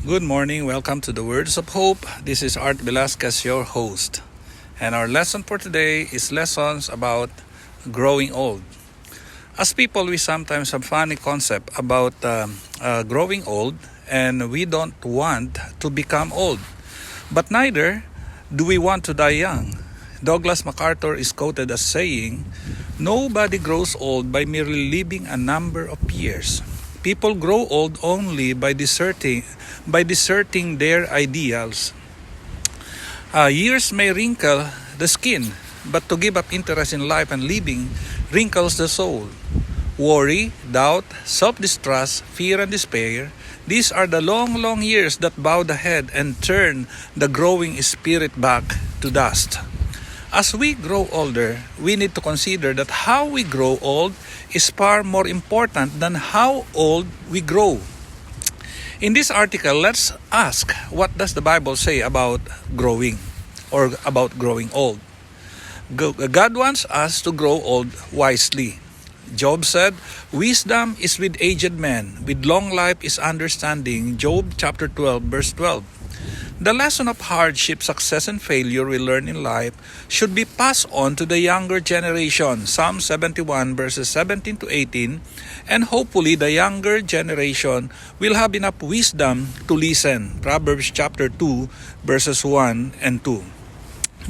Good morning. Welcome to the Words of Hope. This is Art Velasquez, your host. And our lesson for today is lessons about growing old. As people, we sometimes have funny concept about growing old, and we don't want to become old. But neither do we want to die young. Douglas MacArthur is quoted as saying, "Nobody grows old by merely living a number of years. People grow old only by deserting their ideals. Years may wrinkle the skin, but to give up interest in life and living wrinkles the soul. Worry, doubt, self-distrust, fear, and despair, these are the long, long years that bow the head and turn the growing spirit back to dust." As we grow older, we need to consider that how we grow old is far more important than how old we grow. In this article, let's ask, what does the Bible say about growing or about growing old? God wants us to grow old wisely. Job said, "Wisdom is with aged men, with long life is understanding." Job chapter 12, verse 12. The lesson of hardship, success, and failure we learn in life should be passed on to the younger generation. Psalm 71 verses 17 to 18. And hopefully the younger generation will have enough wisdom to listen. Proverbs chapter 2 verses 1 and 2.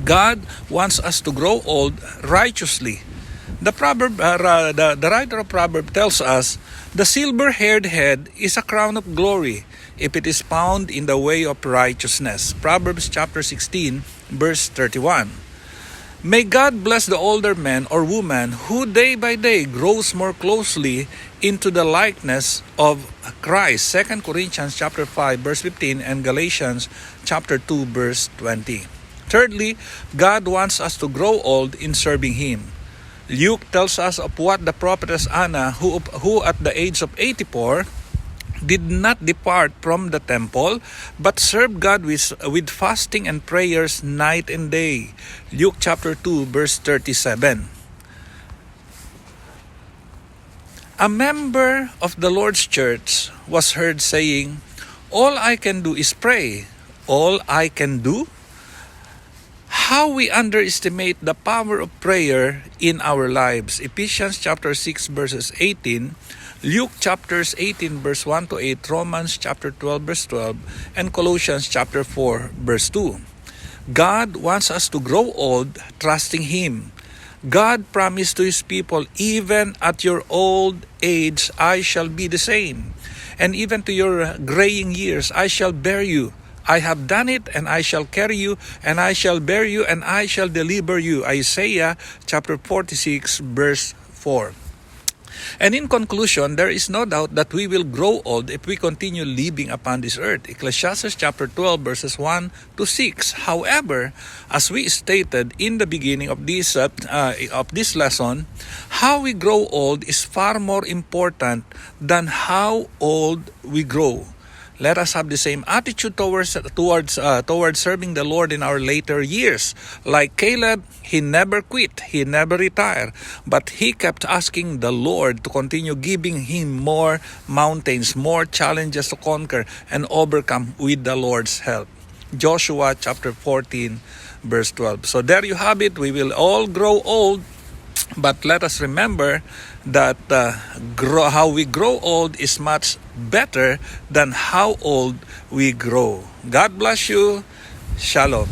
God wants us to grow old righteously. The writer of Proverbs tells us, "The silver-haired head is a crown of glory, if it is found in the way of righteousness." Proverbs chapter 16, verse 31. May God bless the older man or woman who day by day grows more closely into the likeness of Christ. 2 Corinthians chapter 5, verse 15, and Galatians chapter 2, verse 20. Thirdly, God wants us to grow old in serving Him. Luke tells us of what the prophetess Anna, who at the age of 84, did not depart from the temple, but served God with fasting and prayers night and day. Luke chapter 2, verse 37. A member of the Lord's church was heard saying, "All I can do is pray." All I can do? How we underestimate the power of prayer in our lives. Ephesians chapter 6 verses 18, Luke chapters 18 verse 1 to 8, Romans chapter 12 verse 12, and Colossians chapter 4 verse 2. God wants us to grow old trusting Him. God promised to His people, "Even at your old age I shall be the same, and even to your graying years I shall bear you. I have done it, and I shall carry you, and I shall bear you, and I shall deliver you." Isaiah chapter 46 verse 4. And in conclusion, there is no doubt that we will grow old if we continue living upon this earth. Ecclesiastes chapter 12 verses 1 to 6. However, as we stated in the beginning of this lesson, how we grow old is far more important than how old we grow. Let us have the same attitude towards serving the Lord in our later years. Like Caleb, he never quit, he never retired, but he kept asking the Lord to continue giving him more mountains, more challenges to conquer and overcome with the Lord's help. Joshua chapter 14 verse 12. So there you have it. We will all grow old, but let us remember that how we grow old is much better than how old we grow. God bless you. Shalom.